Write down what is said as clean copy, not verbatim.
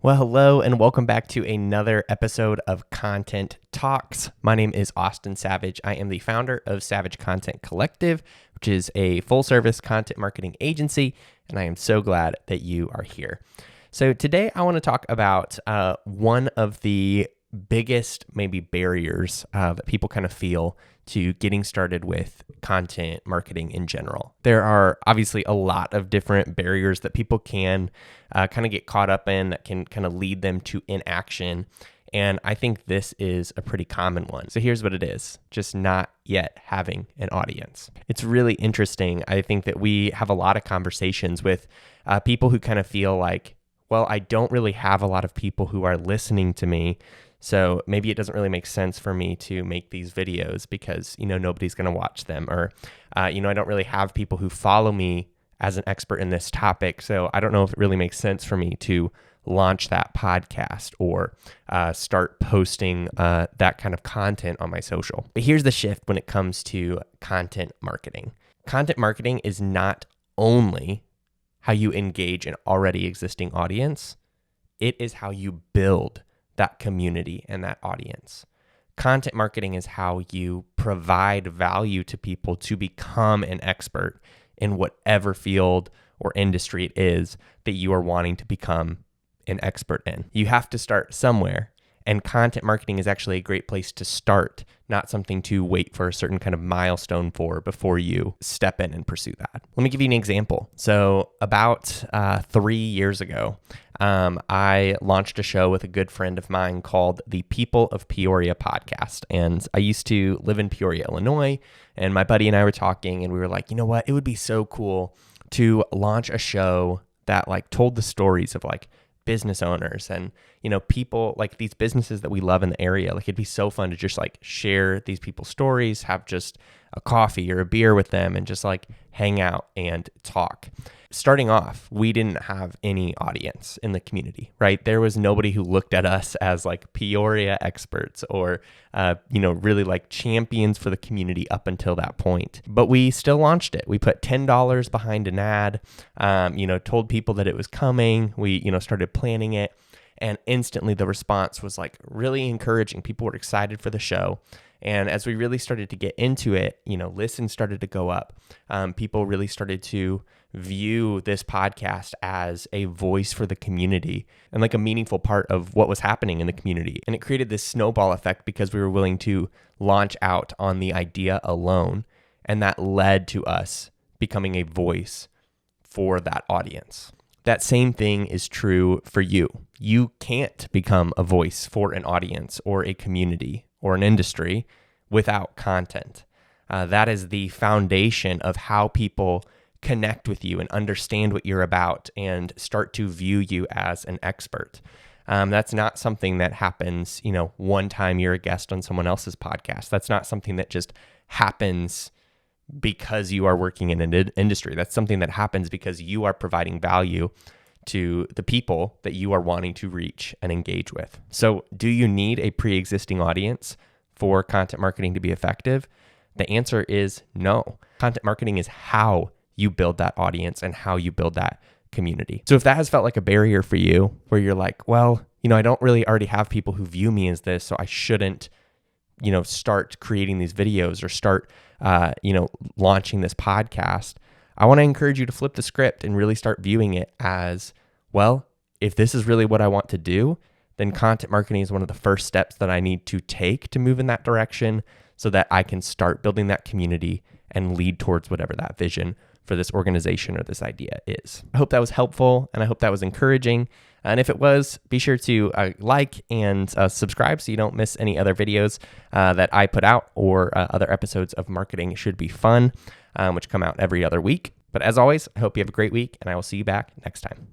Well, hello and welcome back to another episode of Content Talks. My name is Austin Savage. I am the founder of Savage Content Collective, which is a full-service content marketing agency, and I am so glad that you are here. So today I want to talk about one of the biggest maybe barriers that people kind of feel to getting started with content marketing in general. There are obviously a lot of different barriers that people can kind of get caught up in that can kind of lead them to inaction. And I think this is a pretty common one. So here's what it is, just not yet having an audience. It's really interesting. I think that we have a lot of conversations with people who kind of feel like, well, I don't really have a lot of people who are listening to me. So maybe it doesn't really make sense for me to make these videos because, nobody's going to watch them. Or, I don't really have people who follow me as an expert in this topic. So I don't know if it really makes sense for me to launch that podcast or start posting that kind of content on my social. But here's the shift when it comes to content marketing. Content marketing is not only how you engage an already existing audience, it is how you build that community and that audience. Content marketing is how you provide value to people to become an expert in whatever field or industry it is that you are wanting to become an expert in. You have to start somewhere, and content marketing is actually a great place to start, not something to wait for a certain kind of milestone for before you step in and pursue that. Let me give you an example. So about 3 years ago, I launched a show with a good friend of mine called the People of Peoria podcast. And I used to live in Peoria, Illinois, and my buddy and I were talking, and we were like, you know what? It would be so cool to launch a show that told the stories of business owners and people like these businesses that we love in the area. It'd be so fun to just share these people's stories, have just a coffee or a beer with them and just hang out and talk. Starting off, we didn't have any audience in the community, right? There was nobody who looked at us as Peoria experts or really champions for the community up until that point. But we still launched it. We put $10 behind an ad, told people that it was coming. We started planning it, and instantly the response was really encouraging. People were excited for the show. And as we really started to get into it, listens started to go up. People really started to view this podcast as a voice for the community and a meaningful part of what was happening in the community. And it created this snowball effect because we were willing to launch out on the idea alone. And that led to us becoming a voice for that audience. That same thing is true for you. You can't become a voice for an audience or a community or an industry without content. That is the foundation of how people connect with you and understand what you're about and start to view you as an expert. That's not something that happens, one time you're a guest on someone else's podcast. That's not something that just happens because you are working in an industry. That's something that happens because you are providing value to the people that you are wanting to reach and engage with. So do you need a pre-existing audience for content marketing to be effective? The answer is no. Content marketing is how you build that audience and how you build that community. So if that has felt like a barrier for you, where you're like, well, I don't really already have people who view me as this, so I shouldn't, start creating these videos or start, launching this podcast, I want to encourage you to flip the script and really start viewing it as, well, if this is really what I want to do, then content marketing is one of the first steps that I need to take to move in that direction so that I can start building that community and lead towards whatever that vision for this organization or this idea is. I hope that was helpful and I hope that was encouraging. And if it was, be sure to like and subscribe so you don't miss any other videos that I put out or other episodes of Marketing Should Be Fun, which come out every other week. But as always, I hope you have a great week and I will see you back next time.